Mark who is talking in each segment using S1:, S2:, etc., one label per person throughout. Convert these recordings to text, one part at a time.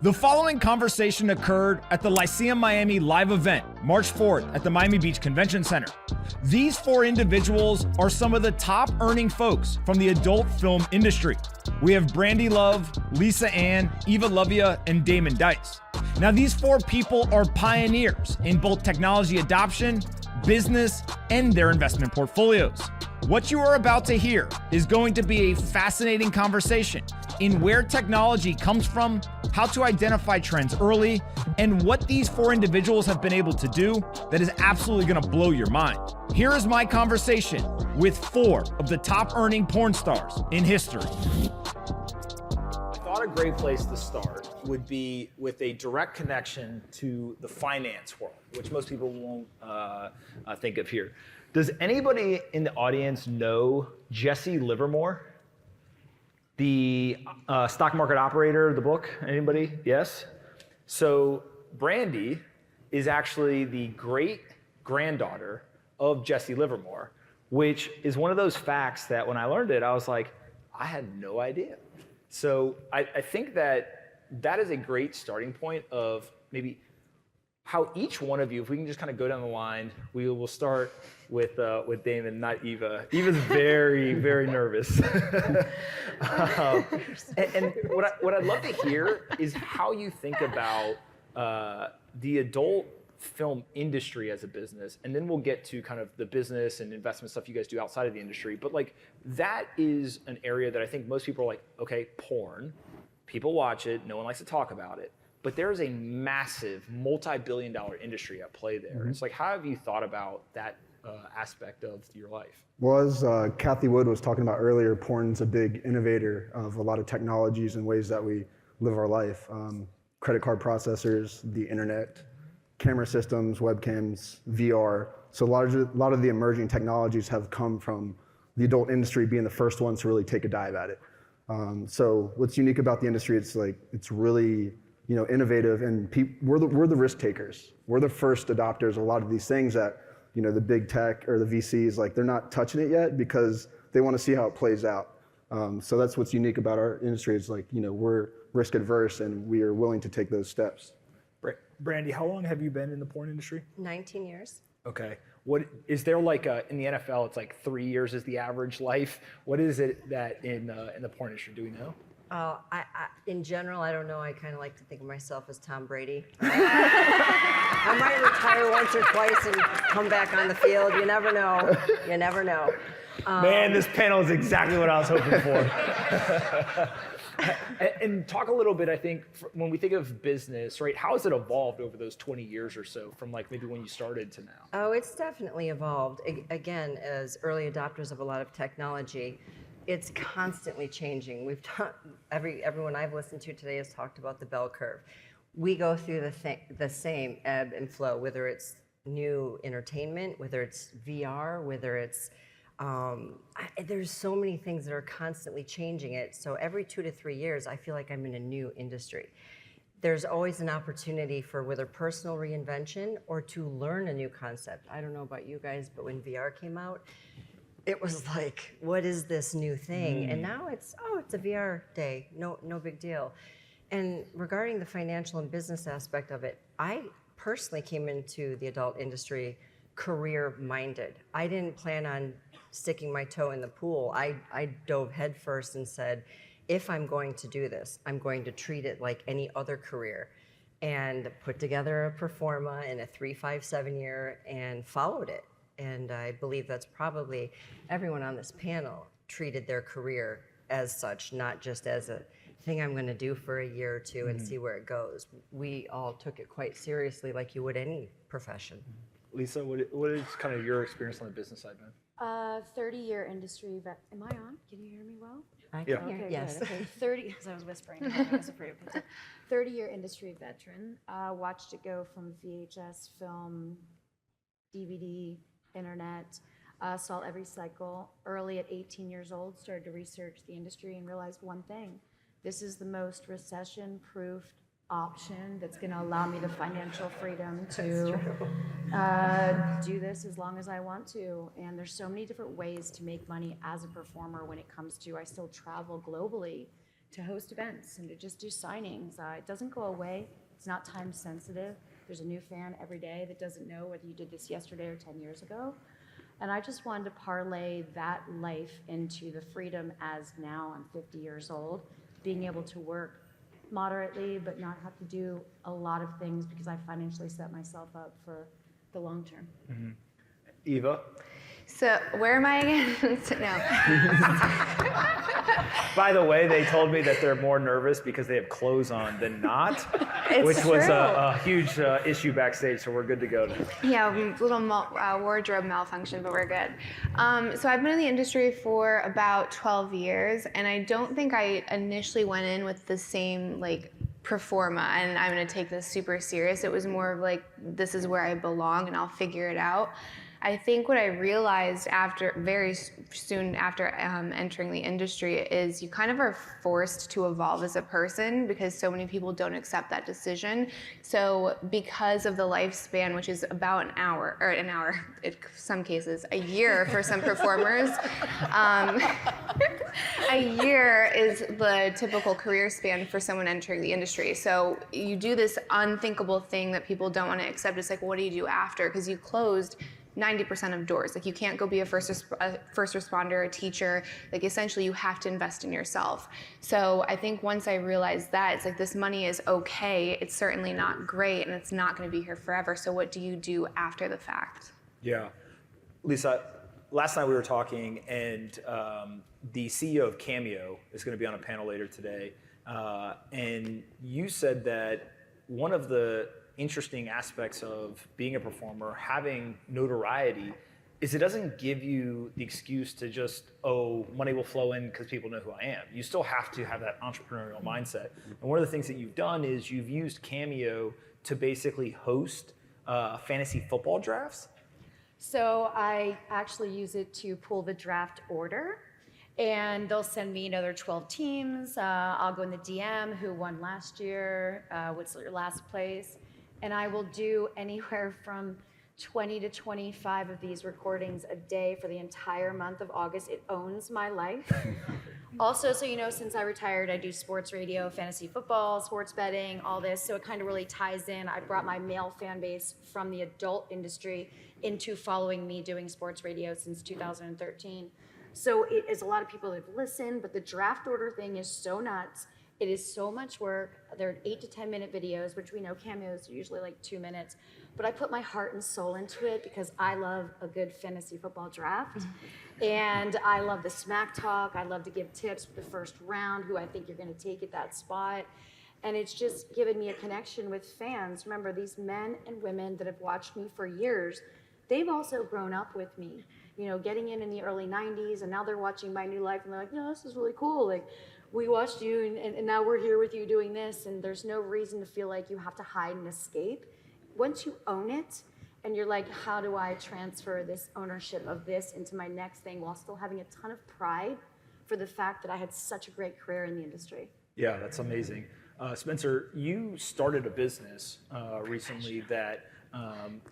S1: The following conversation occurred at the Lyceum Miami live event, March 4th at the Miami Beach Convention Center. These four individuals are some of the top earning folks from the adult film industry. We have Brandi Love, Lisa Ann, Eva Lovia, and Damon Dice. Now, these four people are pioneers in both technology adoption, business, and their investment portfolios. What you are about to hear is going to be a fascinating conversation in where technology comes from, how to identify trends early, and what these four individuals have been able to do that is absolutely gonna blow your mind. Here is my conversation with four of the top earning porn stars in history.
S2: I thought a great place to start would be with a direct connection to the finance world, which most people won't think of here. Does anybody in the audience know Jesse Livermore? The stock market operator, the book, anybody? Yes? So Brandi is actually the great granddaughter of Jesse Livermore, which is one of those facts that when I learned it, I was like, I had no idea. So I think that is a great starting point of maybe how each one of you, if we can just kind of go down the line, we will start with Damon, not Eva. Eva's very, very nervous. and what I'd love to hear is how you think about the adult film industry as a business, and then we'll get to kind of the business and investment stuff you guys do outside of the industry. But like that is an area that I think most people are like, okay, porn, people watch it, no one likes to talk about it. But there's a massive multi-billion-dollar industry at play there. It's like, how have you thought about that aspect of your life?
S3: Well, as Kathy Wood was talking about earlier, porn's a big innovator of a lot of technologies and ways that we live our life. Credit card processors, the internet, camera systems, webcams, VR. So a lot of the emerging technologies have come from the adult industry being the first ones to really take a dive at it. So what's unique about the industry, it's really innovative, and we're the risk takers. We're the first adopters of a lot of these things that, the big tech or the VCs, like they're not touching it yet because they want to see how it plays out. So that's what's unique about our industry is we're risk adverse and we are willing to take those steps.
S2: Brandi, how long have you been in the porn industry?
S4: 19 years.
S2: Okay. What is there like in the NFL? It's like 3 years is the average life. What is it that in the porn industry? Do we know?
S4: In general, I don't know. I kind of like to think of myself as Tom Brady. I might retire once or twice and come back on the field. You never know. You never know.
S2: Man, this panel is exactly what I was hoping for. And talk a little bit, I think, when we think of business, right? How has it evolved over those 20 years or so from like maybe when you started to now?
S4: Oh, it's definitely evolved. Again, as early adopters of a lot of technology, it's constantly changing. We've everyone I've listened to today has talked about the bell curve. We go through the same ebb and flow, whether it's new entertainment, whether it's VR, whether it's there's so many things that are constantly changing it. So every 2 to 3 years, I feel like I'm in a new industry. There's always an opportunity for whether personal reinvention or to learn a new concept. I don't know about you guys, but when VR came out, it was like, what is this new thing? And now it's a VR day, no big deal. And regarding the financial and business aspect of it, I personally came into the adult industry career-minded. I didn't plan on sticking my toe in the pool. I dove headfirst and said, if I'm going to do this, I'm going to treat it like any other career, and put together a pro forma in a 3, 5, 7 year and followed it. And I believe that's probably everyone on this panel treated their career as such, not just as a thing I'm going to do for a year or two and see where it goes. We all took it quite seriously, like you would any profession.
S2: Lisa, what is kind of your experience on the business side, man?
S5: 30-year industry vet. Am I on? Can you hear me well?
S4: I can hear,
S5: Okay,
S4: yes.
S5: good. Okay, 30, as I was whispering, I was afraid of it. 30-year industry veteran. Watched it go from VHS, film, DVD, internet, saw every cycle. Early at 18 years old, started to research the industry and realized one thing. This is the most recession-proof option that's going to allow me the financial freedom to do this as long as I want to. And there's so many different ways to make money as a performer when it comes to, I still travel globally to host events and to just do signings. It doesn't go away. It's not time sensitive. There's a new fan every day that doesn't know whether you did this yesterday or 10 years ago. And I just wanted to parlay that life into the freedom as now I'm 50 years old, being able to work moderately but not have to do a lot of things because I financially set myself up for the long term.
S2: Mm-hmm. Eva?
S6: So where am I again? No.
S2: By the way, they told me that they're more nervous because they have clothes on than not,
S6: It's
S2: which was
S6: true.
S2: a huge issue backstage, so we're good to go now.
S6: Yeah, little wardrobe malfunction, but we're good. So I've been in the industry for about 12 years, and I don't think I initially went in with the same like pro forma, and I'm gonna take this super serious. It was more of like, this is where I belong, and I'll figure it out. I think what I realized very soon after entering the industry is you kind of are forced to evolve as a person because so many people don't accept that decision. So because of the lifespan, which is about an hour, in some cases, a year for some performers, a year is the typical career span for someone entering the industry. So you do this unthinkable thing that people don't want to accept. It's like, what do you do after? Because you closed 90% of doors. Like you can't go be a first responder, a teacher. Like essentially you have to invest in yourself. So I think once I realized that, it's like this money is okay. It's certainly not great and it's not going to be here forever. So what do you do after the fact?
S2: Yeah. Lisa, last night we were talking and the CEO of Cameo is going to be on a panel later today. And you said that one of the interesting aspects of being a performer, having notoriety, is it doesn't give you the excuse to just, oh, money will flow in because people know who I am. You still have to have that entrepreneurial mindset. And one of the things that you've done is you've used Cameo to basically host fantasy football drafts.
S5: So I actually use it to pull the draft order. And they'll send me, there are 12 teams. I'll go in the DM, who won last year, what's your last place. And I will do anywhere from 20 to 25 of these recordings a day for the entire month of August. It owns my life. Also, so you know, since I retired, I do sports radio, fantasy football, sports betting, all this. So it kind of really ties in. I brought my male fan base from the adult industry into following me doing sports radio since 2013. So it is a lot of people that have listened, but the draft order thing is so nuts. It is so much work. They're 8 to 10 minute videos, which we know cameos are usually like 2 minutes. But I put my heart and soul into it because I love a good fantasy football draft. And I love the smack talk. I love to give tips for the first round, who I think you're going to take at that spot. And it's just given me a connection with fans. Remember, these men and women that have watched me for years, they've also grown up with me. You know, getting in the early 90s, and now they're watching my new life, and they're like, no, this is really cool. Like, we watched you, and now we're here with you doing this, and there's no reason to feel like you have to hide and escape. Once you own it, and you're like, how do I transfer this ownership of this into my next thing while still having a ton of pride for the fact that I had such a great career in the industry?
S2: Yeah, that's amazing. Spencer, you started a business recently that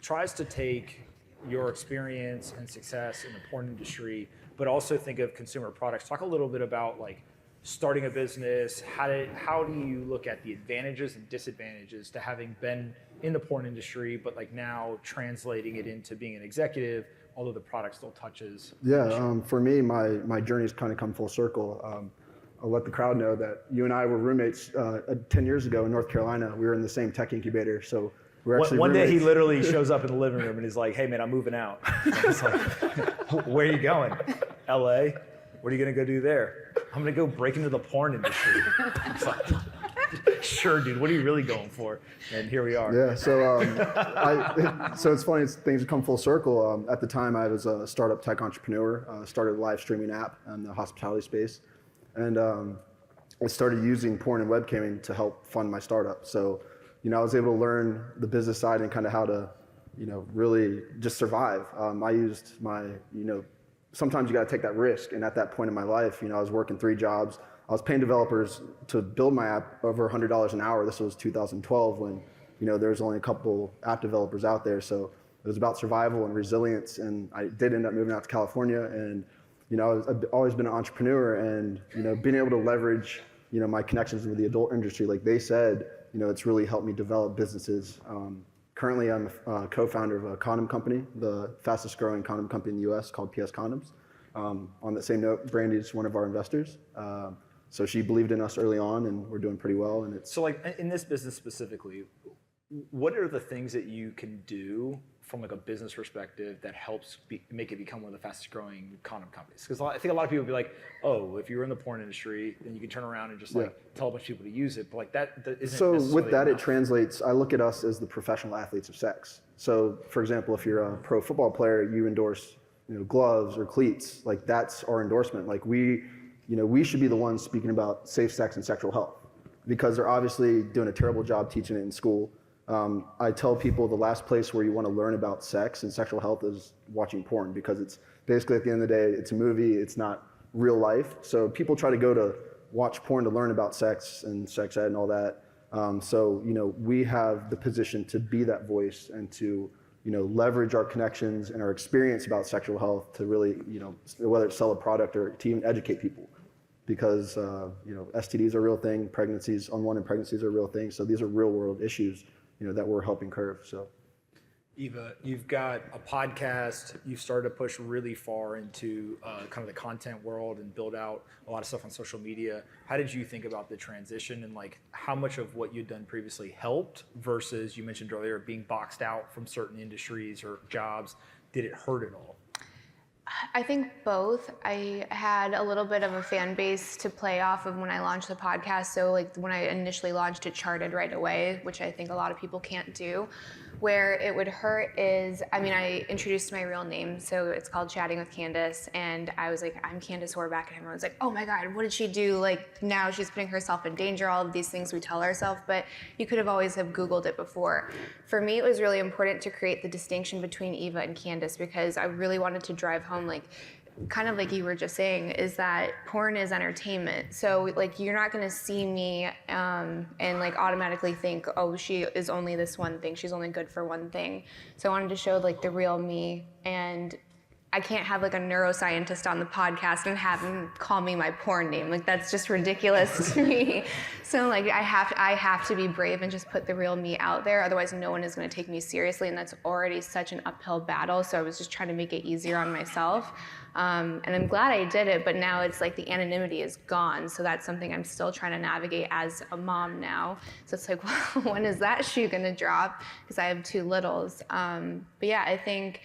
S2: tries to take your experience and success in the porn industry, but also think of consumer products. Talk a little bit about like starting a business. How do you look at the advantages and disadvantages to having been in the porn industry, but like now translating it into being an executive, although the product still touches.
S3: Yeah, for me, my journey's kind of come full circle. I'll let the crowd know that you and I were roommates 10 years ago in North Carolina. We were in the same tech incubator, so we're actually
S2: One day he
S3: roommates.
S2: literally shows up in the living room and he's like, hey man, I'm moving out. It's like, where are you going? LA? What are you gonna go do there? I'm gonna go break into the porn industry. It's like, sure, dude, what are you really going for? And here we are.
S3: Yeah, so so it's funny, things have come full circle. At the time, I was a startup tech entrepreneur, started a live streaming app in the hospitality space, and I started using porn and webcamming to help fund my startup. So, you know, I was able to learn the business side and kind of how to, you know, really just survive. I used my, you know, sometimes you got to take that risk. And at that point in my life, you know, I was working 3 jobs. I was paying developers to build my app over $100 an hour. This was 2012 when, you know, there was only a couple app developers out there. So it was about survival and resilience. And I did end up moving out to California. And, you know, I've always been an entrepreneur, and, you know, being able to leverage my connections with the adult industry, like they said, it's really helped me develop businesses. Currently, I'm a co-founder of a condom company, the fastest growing condom company in the US called PS Condoms. On that same note, Brandi is one of our investors. So she believed in us early on, and we're doing pretty well. And it's
S2: so like in this business specifically, what are the things that you can do from like a business perspective that helps make it become one of the fastest growing condom companies? Because I think a lot of people would be like, oh, if you were in the porn industry, then you can turn around and just like tell a bunch of people to use it. But like that isn't
S3: so
S2: necessarily
S3: with that,
S2: enough.
S3: it translates. I look at us as the professional athletes of sex. So for example, if you're a pro football player, you endorse gloves or cleats. Like that's our endorsement. Like we should be the ones speaking about safe sex and sexual health, because they're obviously doing a terrible job teaching it in school. I tell people the last place where you want to learn about sex and sexual health is watching porn, because it's basically, at the end of the day, it's a movie, it's not real life. So people try to go to watch porn to learn about sex and sex ed and all that. So we have the position to be that voice and to leverage our connections and our experience about sexual health to really, whether it's sell a product or to even educate people. Because STDs are a real thing, unwanted pregnancies are a real thing. So these are real world issues that we're helping curve. So,
S2: Eva, you've got a podcast. You've started to push really far into kind of the content world and build out a lot of stuff on social media. How did you think about the transition, and like how much of what you'd done previously helped versus, you mentioned earlier, being boxed out from certain industries or jobs? Did it hurt at all?
S6: I think both. I had a little bit of a fan base to play off of when I launched the podcast. So like when I initially launched, it charted right away, which I think a lot of people can't do. Where it would hurt is, I introduced my real name, so it's called Chatting with Candace, and I was like, I'm Candace Horvath, and everyone's like, oh my God, what did she do? Like now she's putting herself in danger, all of these things we tell ourselves, but you could have always have Googled it before. For me, it was really important to create the distinction between Eva and Candace, because I really wanted to drive home, like, kind of like you were just saying, is that porn is entertainment. So like you're not gonna see me and like automatically think, oh, she is only this one thing, she's only good for one thing. So I wanted to show like the real me, and I can't have like a neuroscientist on the podcast and have him call me my porn name. Like that's just ridiculous to me. So like I have to be brave and just put the real me out there. Otherwise no one is gonna take me seriously, and that's already such an uphill battle. So I was just trying to make it easier on myself. And I'm glad I did it, but now it's like the anonymity is gone. So that's something I'm still trying to navigate as a mom now. So it's like, well, when is that shoe gonna drop? Because I have 2 littles. But yeah, I think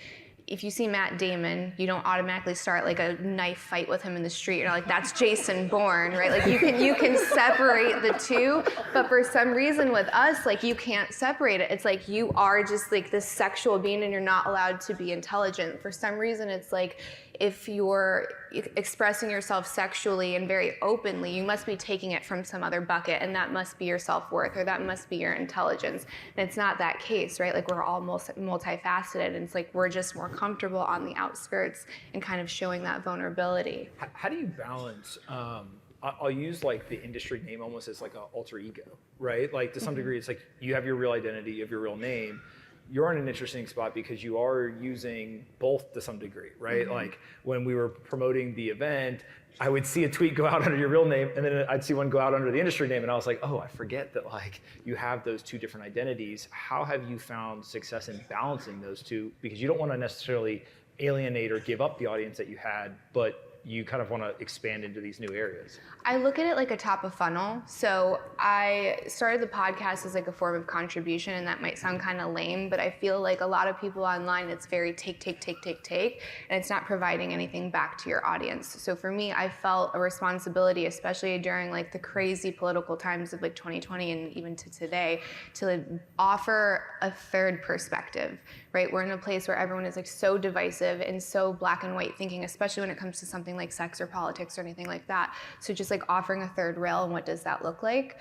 S6: if you see Matt Damon, you don't automatically start like a knife fight with him in the street. You're like, that's Jason Bourne, right? Like you can separate the two, but for some reason with us, like you can't separate it. It's like you are just like this sexual being and you're not allowed to be intelligent. For some reason, it's like if you're expressing yourself sexually and very openly, you must be taking it from some other bucket, and that must be your self-worth, or that must be your intelligence. And it's not that case, right? Like we're all multifaceted, and it's like we're just more comfortable on the outskirts and kind of showing that vulnerability.
S2: How do you balance, I'll use like the industry name almost as like an alter ego, right? Like to some degree, it's like you have your real identity, you have your real name. You're in an interesting spot because you are using both to some degree, right? Like when we were promoting the event, I would see a tweet go out under your real name, and then I'd see one go out under the industry name, and I was like, oh, I forget that like you have those 2 different identities. How have you found success in balancing those 2? Because you don't want to necessarily alienate or give up the audience that you had, but you kind of want to expand into these new areas.
S6: I look at it like a top of funnel. So I started the podcast as like a form of contribution, and that might sound kind of lame, but I feel like a lot of people online, it's very take, and it's not providing anything back to your audience. So for me, I felt a responsibility, especially during like the crazy political times of like 2020 and even to today, to offer a third perspective, right? We're in a place where everyone is like so divisive and so black and white thinking, especially when it comes to something like sex or politics or anything like that. So just like offering a third rail, and what does that look like?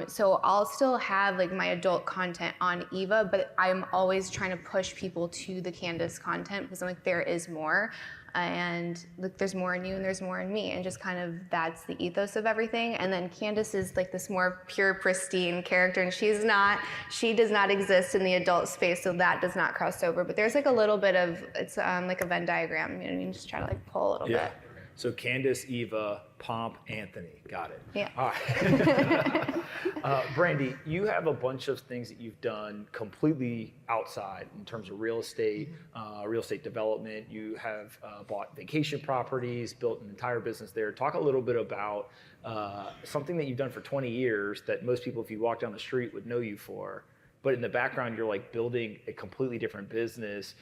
S6: So I'll still have like my adult content on Eva, but I'm always trying to push people to the Candace content, because I'm like, there is more. And look, there's more in you and there's more in me, and just kind of that's the ethos of everything. And then Candace is like this more pure, pristine character, and she does not exist in the adult space, so that does not cross over. But there's like a little bit of, it's like a Venn diagram, you know what I mean? Just try to like pull a little bit.
S2: So Candace, Eva, Pomp Anthony. Got it.
S6: Yeah.
S2: All right. Brandi, you have a bunch of things that you've done completely outside in terms of real estate development. You have bought vacation properties, built an entire business there. Talk a little bit about something that you've done for 20 years that most people, if you walk down the street, would know you for. But in the background, you're like building a completely different business.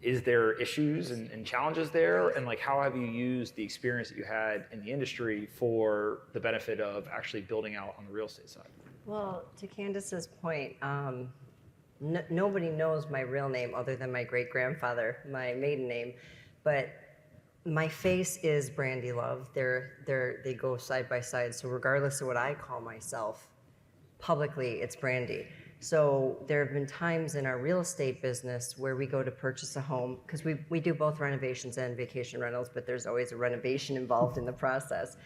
S2: Is there issues and challenges there? And like, how have you used the experience that you had in the industry for the benefit of actually building out on the real estate side?
S4: Well, to Candace's point, nobody knows my real name other than my great-grandfather, my maiden name, but my face is Brandi Love. They go side by side. So regardless of what I call myself, publicly, it's Brandi. So there have been times in our real estate business where we go to purchase a home, because we do both renovations and vacation rentals, but there's always a renovation involved in the process.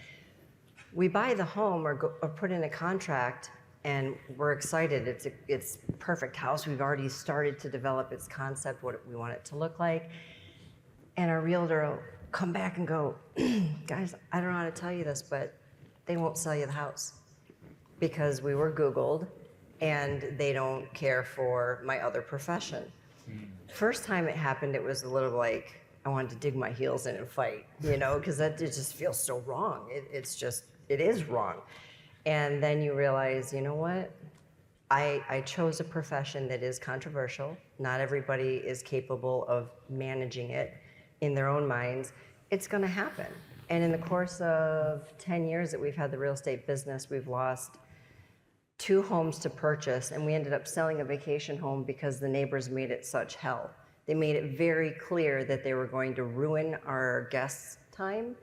S4: We buy the home or put in a contract, and we're excited. It's a perfect house. We've already started to develop its concept, what we want it to look like. And our realtor will come back and go, guys, I don't know how to tell you this, but they won't sell you the house because we were Googled, and they don't care for my other profession. First time it happened, it was a little like I wanted to dig my heels in and fight, because it just feels so wrong. It is wrong. And then you realize, you know what? I chose a profession that is controversial. Not everybody is capable of managing it in their own minds. It's gonna happen. And in the course of 10 years that we've had the real estate business, we've lost 2 homes to purchase, and we ended up selling a vacation home because the neighbors made it such hell. They made it very clear that they were going to ruin our guests' time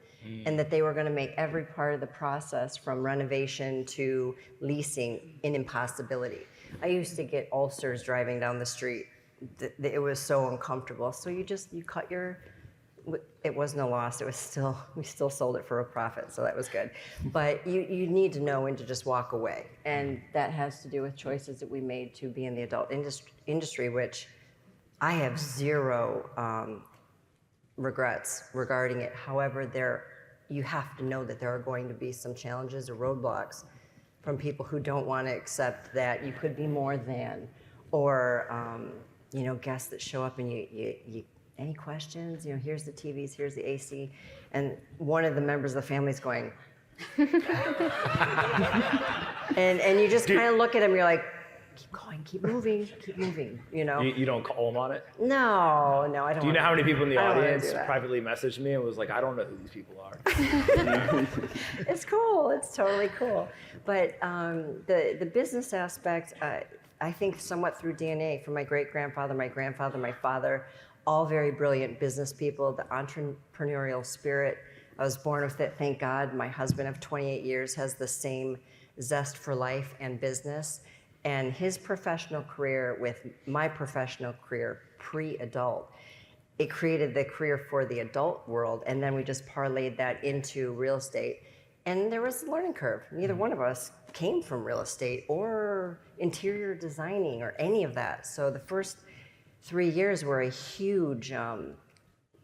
S4: and that they were going to make every part of the process from renovation to leasing an impossibility. I used to get ulcers driving down the street. It was so uncomfortable. So you cut your, it wasn't a loss. We still sold it for a profit, so that was good. But you need to know when to just walk away. And that has to do with choices that we made to be in the adult industry, which I have zero regrets regarding it. However, you have to know that there are going to be some challenges or roadblocks from people who don't want to accept that you could be more than, or guests that show up and you any questions? Here's the TVs, here's the AC. And one of the members of the family is going, and you just kind of look at him, you're like, keep going, keep moving.
S2: You don't call them on it?
S4: No, I don't.
S2: Do you know how many people in the audience
S4: do
S2: privately messaged me and was like, I don't know who these people are?
S4: It's cool, it's totally cool. But the business aspect, I think somewhat through DNA from my great-grandfather, my grandfather, my father, all very brilliant business people, the entrepreneurial spirit. I was born with it, thank God. My husband of 28 years has the same zest for life and business. And his professional career with my professional career pre-adult, it created the career for the adult world. And then we just parlayed that into real estate. And there was a learning curve. Neither one of us came from real estate or interior designing or any of that. So the first 3 years were a huge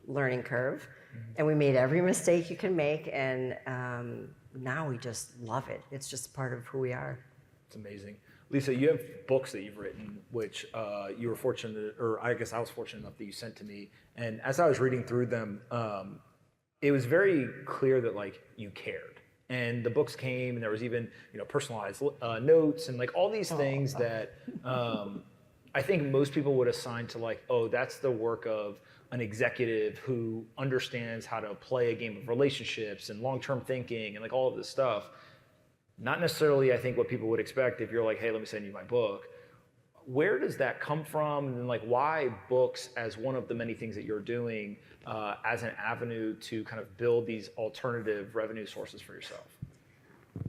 S4: learning curve, and we made every mistake you can make, and now we just love it. It's just part of who we are.
S2: It's amazing. Lisa, you have books that you've written, which you were fortunate, or I guess I was fortunate enough that you sent to me. And as I was reading through them, it was very clear that like you cared. And the books came, and there was even personalized notes and like all these things that I think most people would assign to like, oh, that's the work of an executive who understands how to play a game of relationships and long-term thinking and like all of this stuff. Not necessarily, I think, what people would expect if you're like, hey, let me send you my book. Where does that come from? And like, why books as one of the many things that you're doing as an avenue to kind of build these alternative revenue sources for yourself?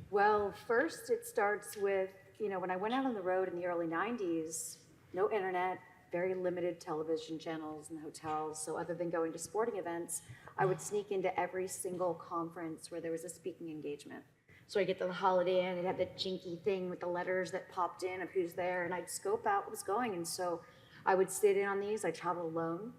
S5: Well, first it starts with, when I went out on the road in the early 90s, no internet, very limited television channels in the hotels. So other than going to sporting events, I would sneak into every single conference where there was a speaking engagement. So I get to the Holiday Inn, it had that jinky thing with the letters that popped in of who's there, and I'd scope out what was going. And so I would sit in on these. I traveled alone.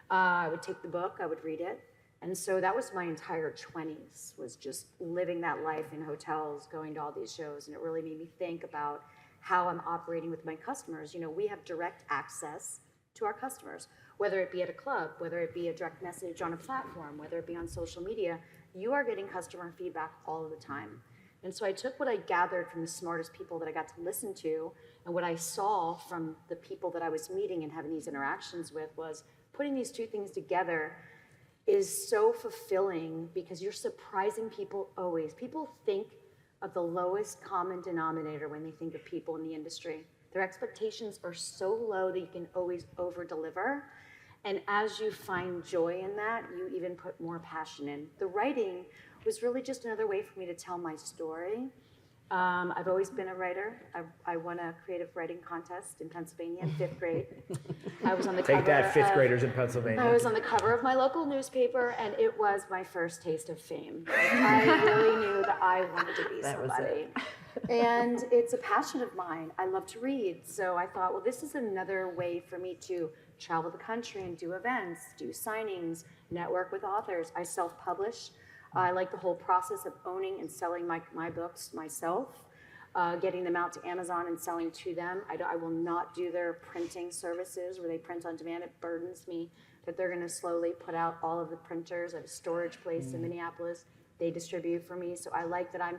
S5: I would take the book, I would read it.
S7: And so that was my entire 20s, was just living that life in hotels, going to all these shows. And it really made me think about how I'm operating with my customers. You know, we have direct access to our customers, whether it be at a club, whether it be a direct message on a platform, whether it be on social media. You are getting customer feedback all of the time. And so I took what I gathered from the smartest people that I got to listen to, and what I saw from the people that I was meeting and having these interactions with, was putting these two things together is so fulfilling, because you're surprising people always. People think of the lowest common denominator when they think of people in the industry. Their expectations are so low that you can always over-deliver. And as you find joy in that, you even put more passion in. The writing was really just another way for me to tell my story. I've always been a writer. I won a creative writing contest in Pennsylvania in 5th grade. I was on the cover.
S2: Take that, 5th graders in Pennsylvania.
S7: I was on the cover of my local newspaper, and it was my first taste of fame. Like, I really knew that I wanted to be somebody. And it's a passion of mine. I love to read. So I thought, well, this is another way for me to travel the country and do events, do signings, network with authors. I self-publish. I like the whole process of owning and selling my books myself, getting them out to Amazon and selling to them. I will not do their printing services where they print on demand. It burdens me that they're going to slowly put out all of the printers. I have a storage place in Minneapolis. They distribute for me. So I like that I'm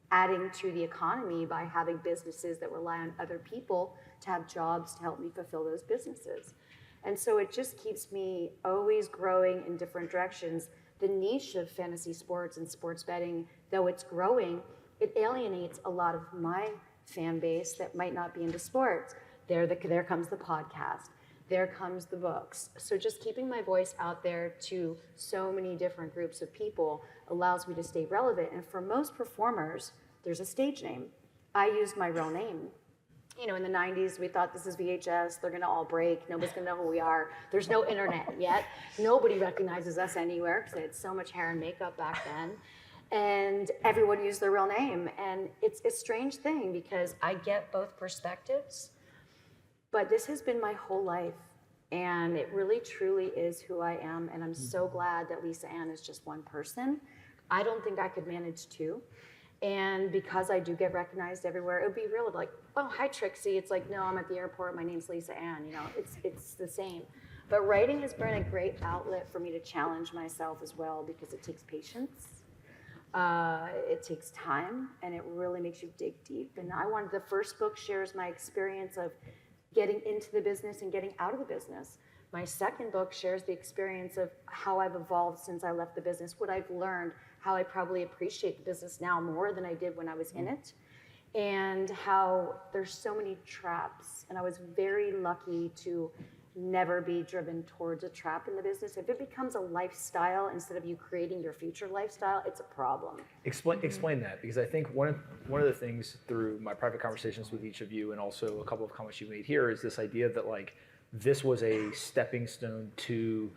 S7: adding to the economy by having businesses that rely on other people to have jobs to help me fulfill those businesses. And so it just keeps me always growing in different directions. The niche of fantasy sports and sports betting, though it's growing, it alienates a lot of my fan base that might not be into sports. There comes the podcast. There comes the books. So just keeping my voice out there to so many different groups of people allows me to stay relevant. And for most performers, there's a stage name. I used my real name. You know, in the 90s, we thought this is VHS, they're gonna all break, nobody's gonna know who we are. There's no internet yet. Nobody recognizes us anywhere, because they had so much hair and makeup back then. And everyone used their real name. And it's a strange thing, because I get both perspectives, but this has been my whole life. And it really, truly is who I am. And I'm so glad that Lisa Ann is just one person. I don't think I could manage two. And because I do get recognized everywhere, it would be real, like, oh, hi, Trixie. It's like, no, I'm at the airport. My name's Lisa Ann. You know, it's the same. But writing has been a great outlet for me to challenge myself as well, because it takes patience. It takes time, and it really makes you dig deep. And the first book shares my experience of getting into the business and getting out of the business. My second book shares the experience of how I've evolved since I left the business, what I've learned, how I probably appreciate the business now more than I did when I was in it, and how there's so many traps. And I was very lucky to never be driven towards a trap in the business. If it becomes a lifestyle instead of you creating your future lifestyle, it's a problem.
S2: Explain that, because I think one of the things through my private conversations with each of you, and also a couple of comments you made here, is this idea that like this was a stepping stone to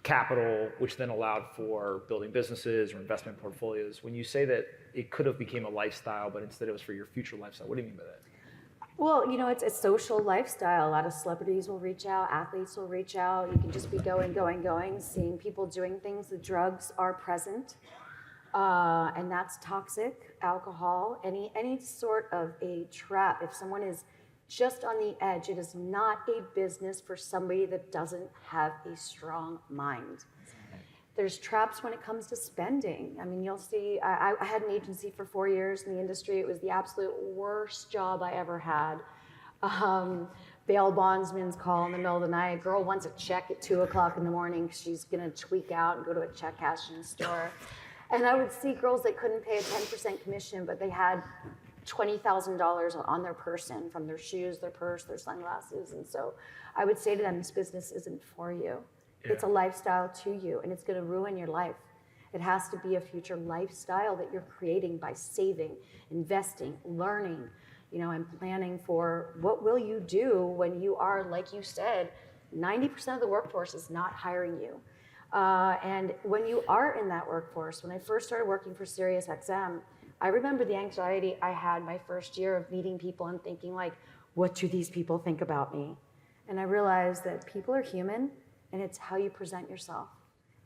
S2: capital, which then allowed for building businesses or investment portfolios. When you say that it could have became a lifestyle, but instead it was for your future lifestyle, what do you mean by that?
S7: Well, you know, it's a social lifestyle. A lot of celebrities will reach out, athletes will reach out. You can just be going, seeing people doing things. The drugs are present, and that's toxic. Alcohol, any sort of a trap. If someone is just on the edge, it is not a business for somebody that doesn't have a strong mind. There's traps when it comes to spending. I mean, you'll see, I had an agency for 4 years in the industry. It was the absolute worst job I ever had. Bail bondsman's call in the middle of the night. A girl wants a check at 2 o'clock in the morning. She's gonna tweak out and go to a check cashing store. And I would see girls that couldn't pay a 10% commission, but they had $20,000 on their person, from their shoes, their purse, their sunglasses. And so I would say to them, this business isn't for you. Yeah. It's a lifestyle to you, and it's gonna ruin your life. It has to be a future lifestyle that you're creating by saving, investing, learning, you know, and planning for what will you do when you are, like you said, 90% of the workforce is not hiring you. And when you are in that workforce, when I first started working for SiriusXM, I remember the anxiety I had my first year of meeting people and thinking like, what do these people think about me? And I realized that people are human, and it's how you present yourself.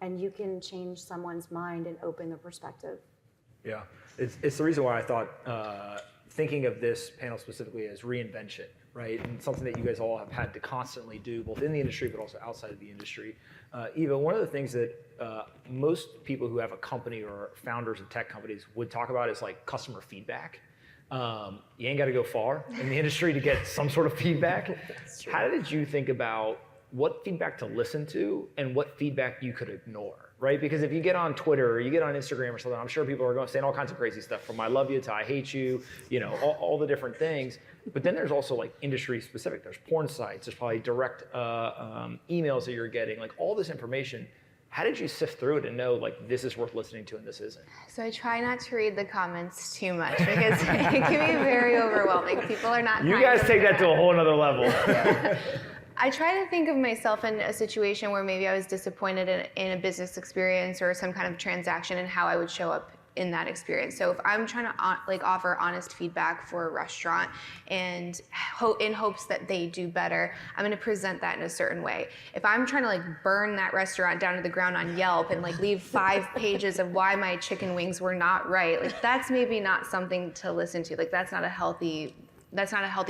S7: and you can change someone's mind and open their perspective.
S2: Yeah, it's the reason why I thought thinking of this panel specifically as reinvention, right? And something that you guys all have had to constantly do, both in the industry but also outside of the industry. Eva, one of the things that most people who have a company or founders of tech companies would talk about is like customer feedback. You ain't got to go far in the industry to get some sort of feedback. How did you think about what feedback to listen to and what feedback you could ignore, right? Because if you get on Twitter or you get on Instagram or something, I'm sure people are going saying all kinds of crazy stuff from I love you to I hate you, all the different things. But then there's also like industry specific. There's porn sites, there's probably direct emails that you're getting, like all this information. How did you sift through it and know like this is worth listening to and this isn't?
S6: So I try not to read the comments too much because it can be very overwhelming. People are not.
S2: You guys take that to a whole nother level.
S6: I try to think of myself in a situation where maybe I was disappointed in a business experience or some kind of transaction and how I would show up in that experience. So if I'm trying to offer honest feedback for a restaurant and in hopes that they do better, I'm going to present that in a certain way. If I'm trying to burn that restaurant down to the ground on Yelp and leave 5 pages of why my chicken wings were not right, that's maybe not something to listen to. That's not a healthy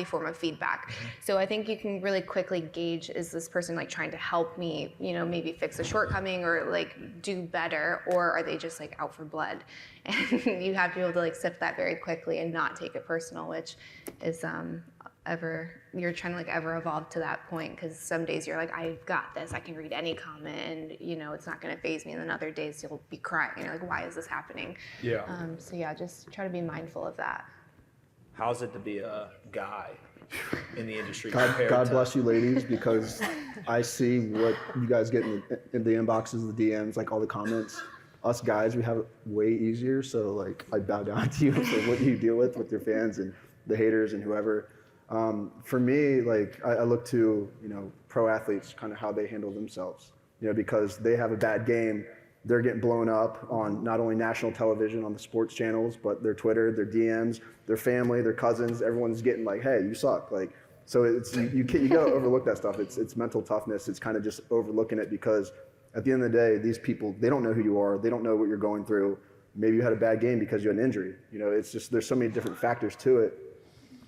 S6: form of feedback. So I think you can really quickly gauge, is this person trying to help me, maybe fix a shortcoming or do better, or are they just out for blood? And you have to be able to sift that very quickly and not take it personal, which is you're trying to ever evolve to that point, because some days you're I've got this, I can read any comment and it's not going to faze me, and then other days you'll be crying, why is this happening?
S2: Yeah.
S6: So yeah, just try to be mindful of that.
S2: How's it to be a guy in the industry?
S3: God bless you, ladies, because I see what you guys get in the inboxes, the DMs, all the comments. Us guys, we have it way easier. So I bow down to you for what you deal with your fans and the haters and whoever. For me, I look to pro athletes, kind of how they handle themselves. Because they have a bad game, they're getting blown up on not only national television on the sports channels, but their Twitter, their DMs, their family, their cousins. Everyone's getting hey, you suck. So it's you gotta overlook that stuff. It's mental toughness. It's kind of just overlooking it, because at the end of the day, these people, they don't know who you are. They don't know what you're going through. Maybe you had a bad game because you had an injury. It's just, there's so many different factors to it,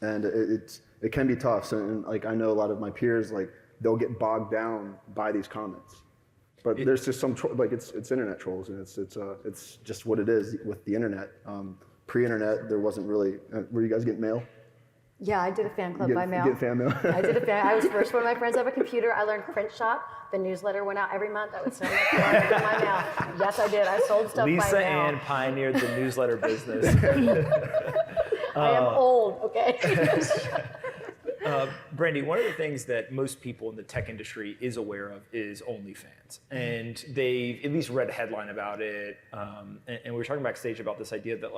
S3: and it can be tough. So, and I know a lot of my peers, they'll get bogged down by these comments. But there's just some it's internet trolls, and it's just what it is with the internet. Pre-internet, there wasn't really. Were you guys getting mail?
S7: Yeah, I did a fan club by mail.
S3: Get fan mail.
S7: I was the first one of my friends to have a computer. I learned print shop. The newsletter went out every month. I would send my mail. Yes, I did. I sold stuff by mail.
S2: Lisa Ann pioneered the newsletter business.
S7: I am old, okay?
S2: Brandi, one of the things that most people in the tech industry is aware of is OnlyFans. And they've at least read a headline about it. And we were talking backstage about this idea that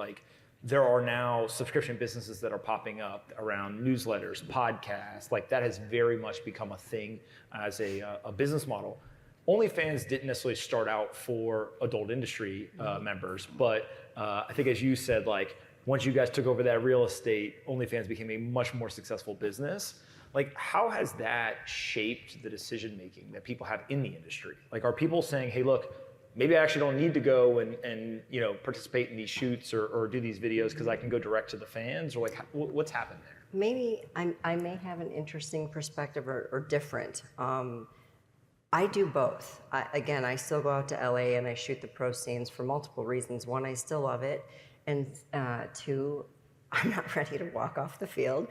S2: there are now subscription businesses that are popping up around newsletters, podcasts. That has very much become a thing as a business model. OnlyFans didn't necessarily start out for adult industry members, but I think, as you said, once you guys took over that real estate, OnlyFans became a much more successful business. How has that shaped the decision making that people have in the industry? Are people saying, hey, look, maybe I actually don't need to go and participate in these shoots or do these videos because I can go direct to the fans? Or what's happened there?
S4: Maybe I may have an interesting perspective or different. I do both. I still go out to LA and I shoot the pro scenes for multiple reasons. One, I still love it. And 2, I'm not ready to walk off the field.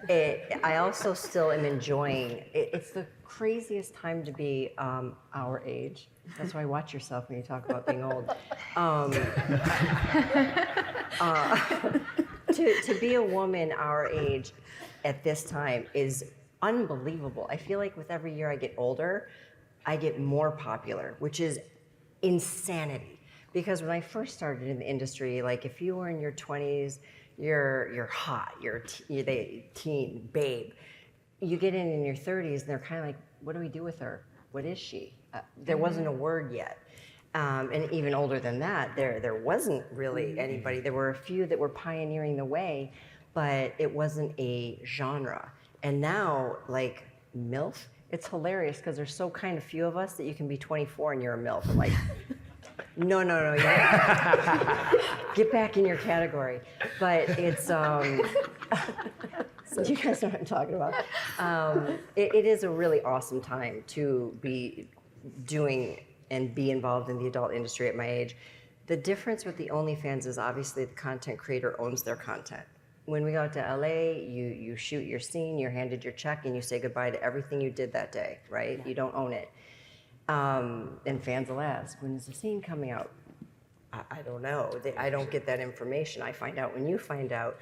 S4: I also still am enjoying it. It's the craziest time to be our age. That's why watch yourself when you talk about being old. To be a woman our age at this time is unbelievable. I feel like with every year I get older, I get more popular, which is insanity. Because when I first started in the industry, if you were in your 20s, you're hot, you're a teen babe. You get in your 30s, and they're kind of what do we do with her? What is she? There wasn't a word yet. And even older than that, there wasn't really anybody. There were a few that were pioneering the way, but it wasn't a genre. And now, MILF It's hilarious because there's so kind of few of us that you can be 24 and you're a MILF. I'm like, no, get back in your category. But it's, you guys know what I'm talking about. It is a really awesome time to be doing and be involved in the adult industry at my age. The difference with the OnlyFans is obviously the content creator owns their content. When we go out to LA, you shoot your scene, you're handed your check, and you say goodbye to everything you did that day, right? You don't own it. And fans will ask, when is the scene coming out? I don't know. I don't get that information. I find out when you find out.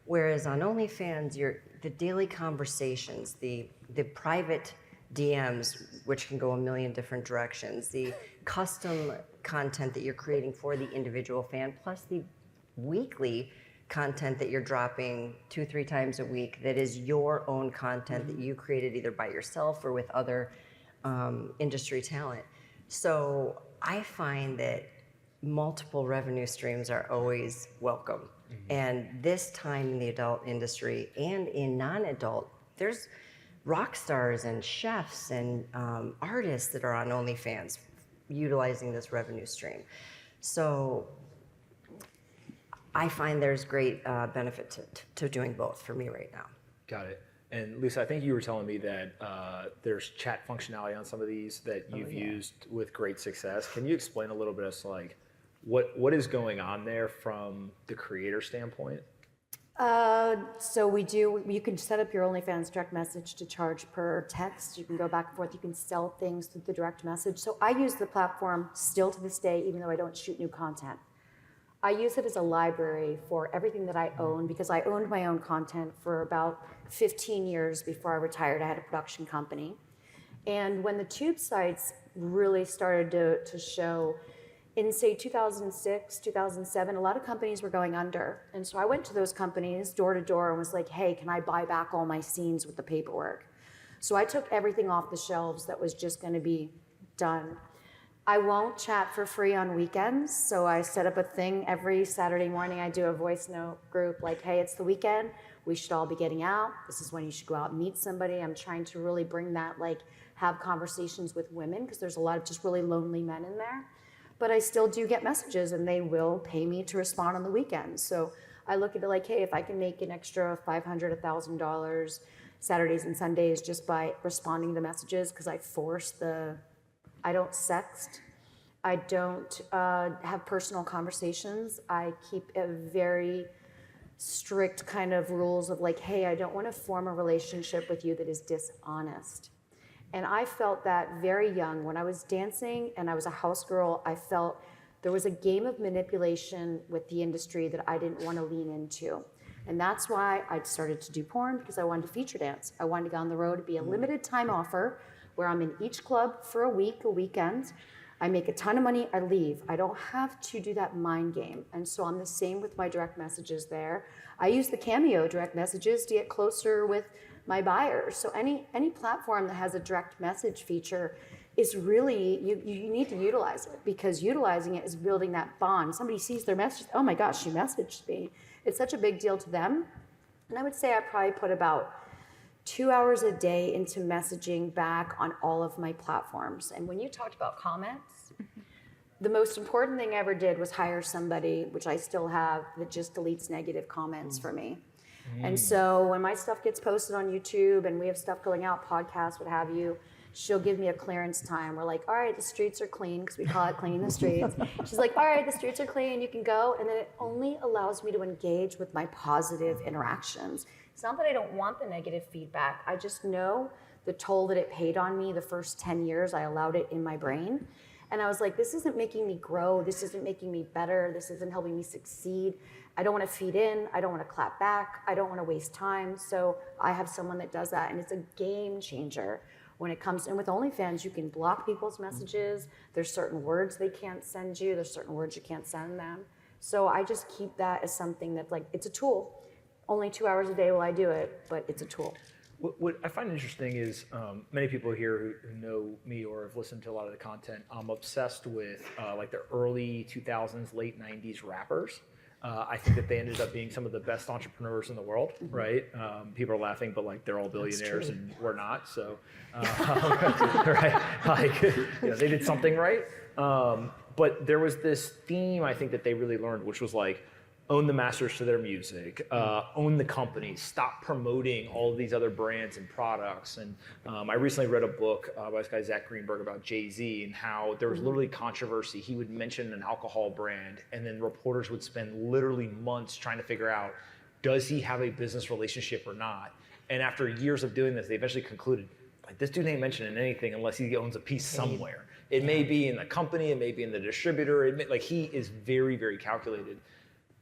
S4: Whereas on OnlyFans, the daily conversations, the private DMs, which can go a million different directions, the custom content that you're creating for the individual fan, plus the weekly content that you're dropping 2-3 times a week that is your own content that you created either by yourself or with other industry talent. So I find that multiple revenue streams are always welcome. And this time in the adult industry and in non-adult, there's rock stars and chefs and artists that are on OnlyFans utilizing this revenue stream. So I find there's great benefit to doing both for me right now.
S2: Got it. And Lisa, I think you were telling me that there's chat functionality on some of these that you've used with great success. Can you explain a little bit as to like what is going on there from the creator standpoint?
S7: So you can set up your OnlyFans direct message to charge per text. You can go back and forth. You can sell things through the direct message. So I use the platform still to this day, even though I don't shoot new content. I use it as a library for everything that I own because I owned my own content for about 15 years before I retired. I had a production company. And when the tube sites really started to show, in say 2006, 2007, a lot of companies were going under. And so I went to those companies door to door and was like, hey, can I buy back all my scenes with the paperwork? So I took everything off the shelves that was just going to be done. I won't chat for free on weekends, so I set up a thing every Saturday morning. I do a voice note group like, hey, it's the weekend. We should all be getting out. This is when you should go out and meet somebody. I'm trying to really bring that, like, have conversations with women because there's a lot of just really lonely men in there. But I still do get messages, and they will pay me to respond on the weekends. So I look at it like, hey, if I can make an extra $500, $1,000 Saturdays and Sundays just by responding to messages because I don't sext. I don't have personal conversations. I keep a very strict kind of rules of like, hey, I don't want to form a relationship with you that is dishonest. And I felt that very young. When I was dancing and I was a house girl, I felt there was a game of manipulation with the industry that I didn't want to lean into. And that's why I started to do porn, because I wanted to feature dance. I wanted to go on the road, to be a limited time offer where I'm in each club for a week, a weekend. I make a ton of money, I leave. I don't have to do that mind game. And so I'm the same with my direct messages there. I use the Cameo direct messages to get closer with my buyers. So any platform that has a direct message feature is really, you need to utilize it, because utilizing it is building that bond. Somebody sees their message, oh my gosh, she messaged me. It's such a big deal to them. And I would say I probably put about 2 hours a day into messaging back on all of my platforms. And when you talked about comments, the most important thing I ever did was hire somebody, which I still have, that just deletes negative comments for me. And so when my stuff gets posted on YouTube and we have stuff going out, podcasts, what have you, she'll give me a clearance time. We're like, all right, the streets are clean, because we call it cleaning the streets. She's like, all right, the streets are clean, you can go. And then it only allows me to engage with my positive interactions. It's not that I don't want the negative feedback. I just know the toll that it paid on me the first 10 years. I allowed it in my brain. And I was like, this isn't making me grow. This isn't making me better. This isn't helping me succeed. I don't want to feed in. I don't want to clap back. I don't want to waste time. So I have someone that does that. And it's a game changer when it comes in. With OnlyFans, you can block people's messages. There's certain words they can't send you. There's certain words you can't send them. So I just keep that as something that's like, it's a tool. Only 2 hours a day will I do it, but it's a tool.
S2: What I find interesting is many people here who know me or have listened to a lot of the content, I'm obsessed with like the early 2000s, late 90s rappers. I think that they ended up being some of the best entrepreneurs in the world, right? People are laughing, but like they're all billionaires and we're not. So, right? Like, they did something right. But there was this theme I think that they really learned, which was like, own the masters to their music, own the company, stop promoting all of these other brands and products. And I recently read a book by this guy, Zach Greenberg, about Jay-Z and how there was literally controversy. He would mention an alcohol brand and then reporters would spend literally months trying to figure out, does he have a business relationship or not? And after years of doing this, they eventually concluded, like, this dude ain't mentioning anything unless he owns a piece somewhere. It may be in the company, it may be in the distributor, like he is very, very calculated.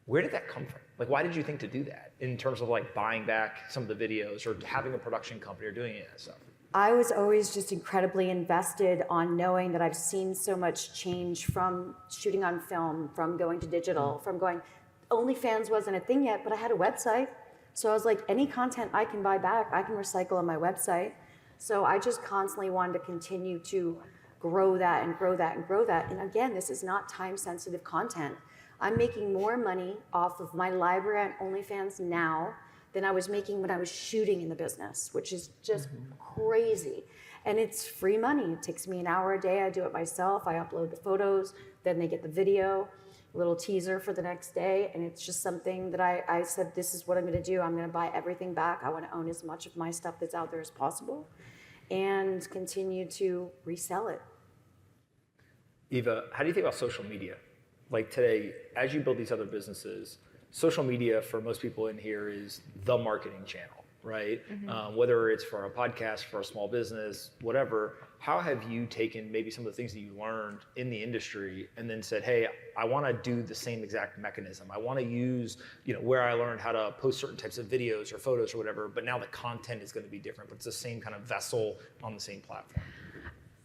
S2: Where did that come from? Like, why did you think to do that in terms of like buying back some of the videos or having a production company or doing any of that stuff?
S7: I was always just incredibly invested on knowing that I've seen so much change from shooting on film, from going to digital, from going, OnlyFans wasn't a thing yet, but I had a website. So I was like, any content I can buy back, I can recycle on my website. So I just constantly wanted to continue to grow that and grow that and grow that. And again, this is not time-sensitive content. I'm making more money off of my library on OnlyFans now than I was making when I was shooting in the business, which is just crazy. And it's free money. It takes me an hour a day. I do it myself. I upload the photos, then they get the video, a little teaser for the next day. And it's just something that I said, this is what I'm gonna do. I'm gonna buy everything back. I wanna own as much of my stuff that's out there as possible and continue to resell it.
S2: Eva, how do you think about social media? Like today, as you build these other businesses, social media for most people in here is the marketing channel, right? Whether it's for a podcast, for a small business, whatever, how have you taken maybe some of the things that you learned in the industry and then said, hey, I wanna do the same exact mechanism. I wanna use, where I learned how to post certain types of videos or photos or whatever, but now the content is gonna be different, but it's the same kind of vessel on the same platform.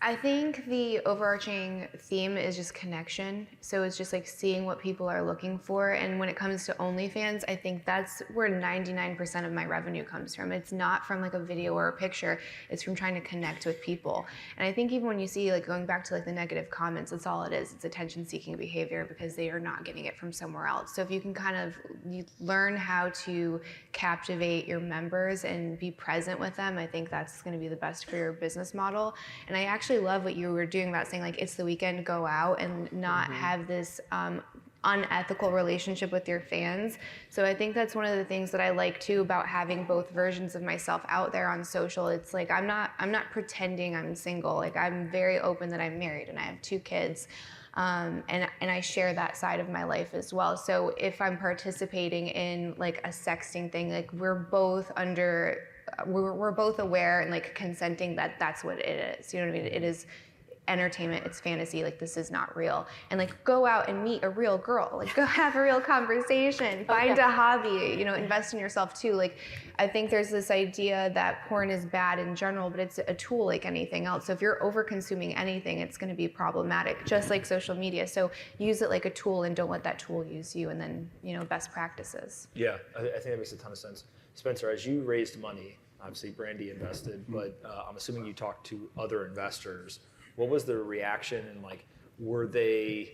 S6: I think the overarching theme is just connection. So it's just like seeing what people are looking for. And when it comes to OnlyFans, I think that's where 99% of my revenue comes from. It's not from like a video or a picture. It's from trying to connect with people. And I think even when you see like going back to like the negative comments, that's all it is. It's attention-seeking behavior because they are not getting it from somewhere else. So if you can you learn how to captivate your members and be present with them, I think that's going to be the best for your business model. And I actually love what you were doing about saying like it's the weekend, go out and not have this unethical relationship with your fans. So I think that's one of the things that I like too about having both versions of myself out there on social. It's like I'm not pretending I'm single. Like I'm very open that I'm married and I have 2 kids. And I share that side of my life as well. So if I'm participating in like a sexting thing, like we're both aware and like consenting that that's what it is. You know what I mean? It is entertainment, it's fantasy, like this is not real. And like go out and meet a real girl, like go have a real conversation, find a hobby, invest in yourself too. Like I think there's this idea that porn is bad in general, but it's a tool like anything else. So if you're over consuming anything, it's gonna be problematic, just like social media. So use it like a tool and don't let that tool use you, and then, best practices.
S2: Yeah, I think that makes a ton of sense. Spencer, as you raised money, obviously Brandi invested, but I'm assuming you talked to other investors. What was their reaction, and like, were they,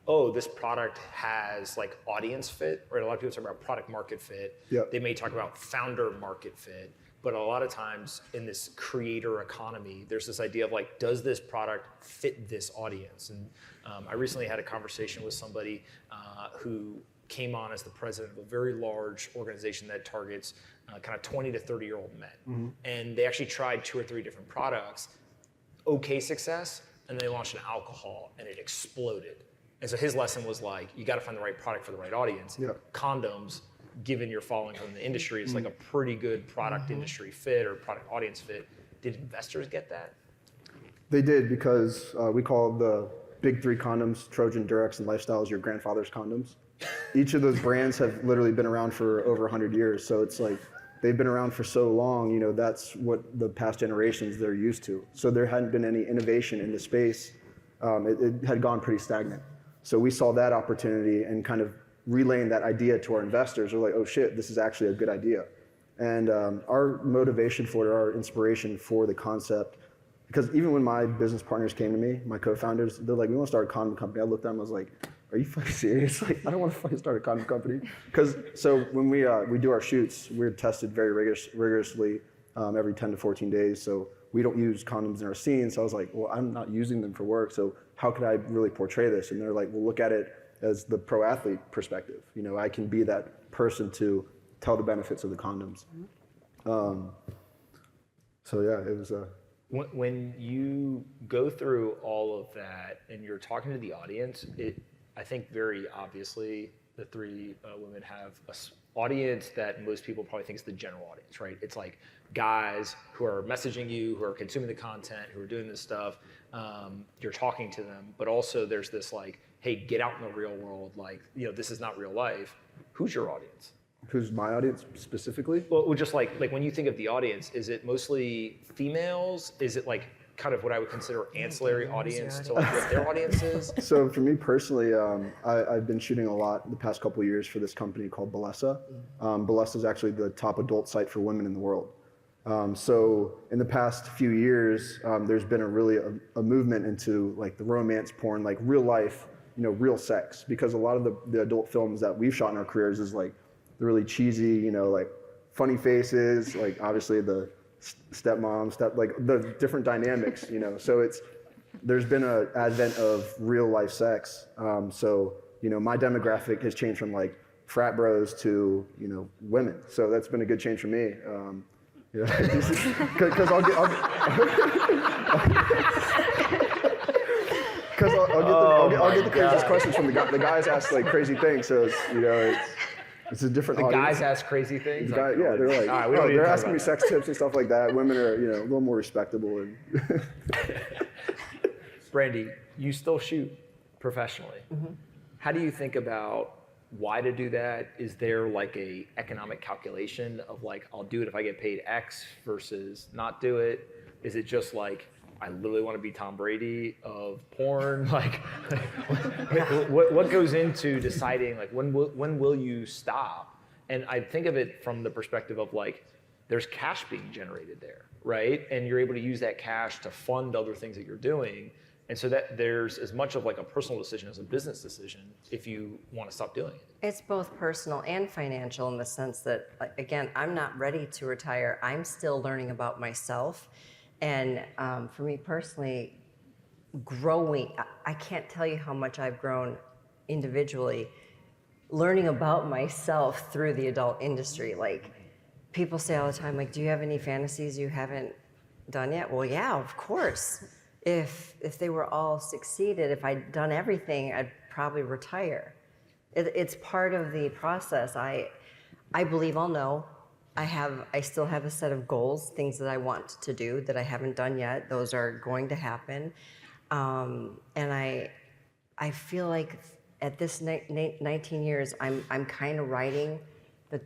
S2: this product has like audience fit, right? A lot of people talk about product market fit.
S3: Yep.
S2: They may talk about founder market fit, but a lot of times in this creator economy, there's this idea of like, does this product fit this audience? And I recently had a conversation with somebody who came on as the president of a very large organization that targets kind of 20 to 30-year-old men. And they actually tried 2 or 3 different products, okay success, and they launched an alcohol and it exploded. And so his lesson was like, you got to find the right product for the right audience. Condoms, given your following from the industry, it's like a pretty good product industry fit or product audience fit. Did investors get that?
S3: They did, because we call the big 3 condoms, Trojan, Durex, and Lifestyles, your grandfather's condoms. Each of those brands have literally been around for over 100 years. So it's like, they've been around for so long, that's what the past generations they're used to. So there hadn't been any innovation in the space. It had gone pretty stagnant. So we saw that opportunity and kind of relaying that idea to our investors. We're like, oh shit, this is actually a good idea. And our motivation for it, our inspiration for the concept, because even when my business partners came to me, my co-founders, they're like, we want to start a condom company. I looked at them, I was like, are you fucking serious? Like, I don't want to fucking start a condom company. So when we do our shoots, we're tested very rigorously every 10 to 14 days. So we don't use condoms in our scenes. So I was like, well, I'm not using them for work. So how could I really portray this? And they're like, well, look at it as the pro athlete perspective. You know, I can be that person to tell the benefits of the condoms. So yeah, it was
S2: When you go through all of that and you're talking to the audience, I think very obviously the three women have an audience that most people probably think is the general audience, right? It's like guys who are messaging you, who are consuming the content, who are doing this stuff. You're talking to them, but also there's this like, hey, get out in the real world. Like, you know, this is not real life. Who's your audience?
S3: Who's my audience specifically?
S2: Well, just like when you think of the audience, is it mostly females? Is it like kind of what I would consider ancillary audience to like what their audience is?
S3: So for me personally, I've been shooting a lot the past couple of years for this company called Bellesa. Bellesa is actually the top adult site for women in the world. So in the past few years, there's been a movement into like the romance porn, like real life, you know, real sex, because a lot of the adult films that we've shot in our careers is like the really cheesy, you know, like funny faces, like obviously the stepmom, like the different dynamics, you know. So there's been an advent of real life sex. So, you know, my demographic has changed from like frat bros to, you know, women. So that's been a good change for me. Yeah, because I'll get the craziest questions from the guys ask like crazy things. So it's, you know, it's a different
S2: The
S3: audience.
S2: guys ask crazy things?
S3: Yeah, they're like,
S2: all right,
S3: they're asking me sex tips and stuff like that. Women are, you know, a little more respectable. And
S2: Brandi, you still shoot professionally. Mm-hmm. How do you think about why to do that? Is there like a economic calculation of like, I'll do it if I get paid X versus not do it? Is it just like, I literally want to be Tom Brady of porn? Like, what goes into deciding like when will you stop? And I think of it from the perspective of like, there's cash being generated there, right? And you're able to use that cash to fund other things that you're doing. And so that there's as much of like a personal decision as a business decision if you want to stop doing it.
S4: It's both personal and financial in the sense that, again, I'm not ready to retire. I'm still learning about myself. And for me personally, growing, I can't tell you how much I've grown individually, learning about myself through the adult industry. Like, people say all the time, like, do you have any fantasies you haven't done yet? Well, yeah, of course. If they were all succeeded, if I'd done everything, I'd probably retire. It's part of the process. I believe I'll know. I still have a set of goals, things that I want to do that I haven't done yet. Those are going to happen. And I feel like at this 19 years, I'm kind of riding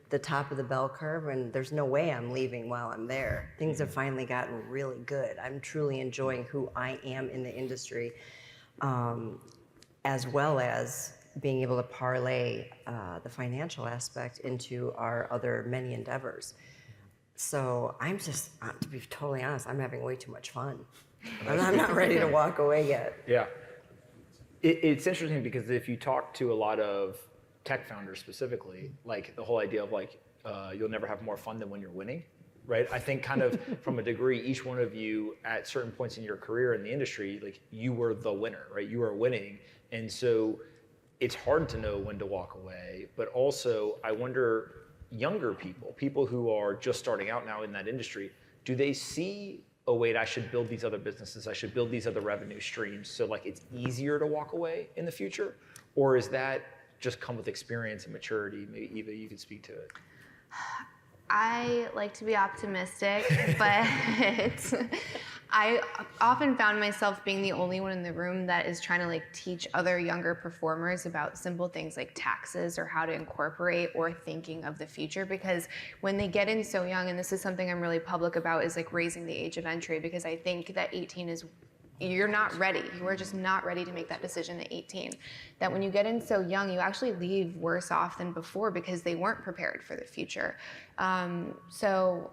S4: the top of the bell curve, and there's no way I'm leaving while I'm there. Things have finally gotten really good. I'm truly enjoying who I am in the industry, as well as being able to parlay the financial aspect into our other many endeavors. So to be totally honest, I'm having way too much fun. I'm not ready to walk away yet.
S2: Yeah. It's interesting because if you talk to a lot of tech founders specifically, like the whole idea of like, you'll never have more fun than when you're winning, right? I think kind of from a degree, each one of you at certain points in your career in the industry, like you were the winner, right? You were winning. And so it's hard to know when to walk away, but also I wonder, younger people who are just starting out now in that industry, do they see, oh wait, I should build these other businesses, I should build these other revenue streams so like it's easier to walk away in the future? Or is that just come with experience and maturity? Maybe Eva, you could speak to it.
S6: I like to be optimistic, but I often found myself being the only one in the room that is trying to like teach other younger performers about simple things like taxes or how to incorporate or thinking of the future, because when they get in so young, and this is something I'm really public about, is like raising the age of entry, because I think that 18 is, you're not ready. You are just not ready to make that decision at 18. That when you get in so young, you actually leave worse off than before because they weren't prepared for the future. So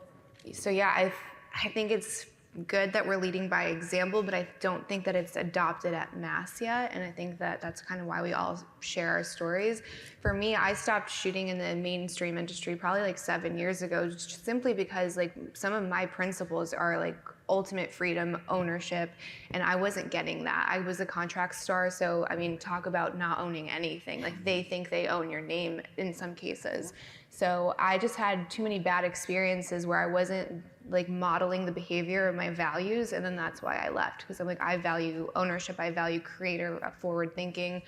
S6: yeah, I think it's good that we're leading by example, but I don't think that it's adopted at mass yet. And I think that that's kind of why we all share our stories. For me, I stopped shooting in the mainstream industry probably like 7 years ago, just simply because like some of my principles are like ultimate freedom, ownership, and I wasn't getting that. I was a contract star, so I mean, talk about not owning anything. Like they think they own your name in some cases. So I just had too many bad experiences where I wasn't like modeling the behavior of my values, and then that's why I left, because I'm like, I value ownership, I value creator forward thinking.